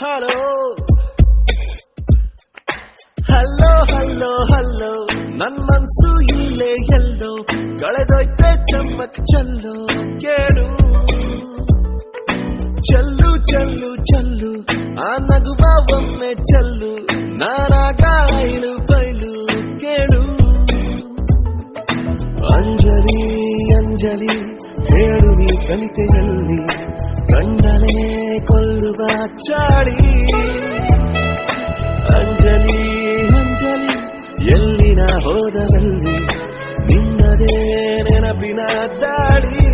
hello hello hello hello ನನ್ ಮನ್ಸು ಇಲ್ಲೇ ಎಲ್ಲೋ ಕಳೆದೋಯ್ತೆ ಚಮ್ಮಕ್ ಚಲ್ಲೋ ಕೇಳು ಚಲ್ಲು ಚಲ್ಲು ಚಲ್ಲು ಆ ನಗುವ ಒಮ್ಮೆ ಚಲ್ಲು ನಾನಾಗ ಐಲು ಬೈಲು ಕೇಳು ಅಂಜಲಿ ಅಂಜಲಿ ಹೇಳು ನೀ ಕಲಿತೆಯಲ್ಲಿ ಕಣ್ಣನೇ ಕೊಲ್ಲುವ ಚಾಡಿ ಅಂಜಲಿ ಅಂಜಲಿ ಎಲ್ಲಿನ ಹೋದರಲ್ಲಿ ನಿನ್ನದೇ ನೆನಪಿನ ದಾಳಿ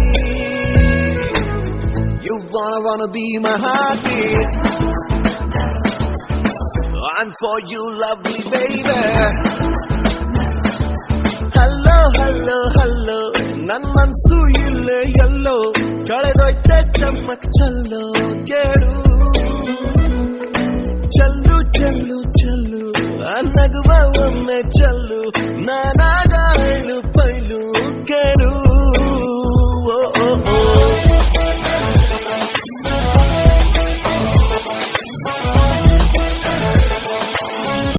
You wanna be my heartbeat I'm for you lovely baby Hello hello hello ನನ್ ಮನ್ಸು ಇಲ್ಲೇ ಎಲ್ಲೋ ಕಳೆದೋಯ್ತೆ ಚಮ್ಮಕ್ ಚಲ್ಲೋ ಕೇಳು ಚಲ್ಲು ಚಲ್ಲು ಚಲ್ಲು ಆ ನಗುವ ಒಮ್ಮೆ ಚಲ್ಲು ನಾನು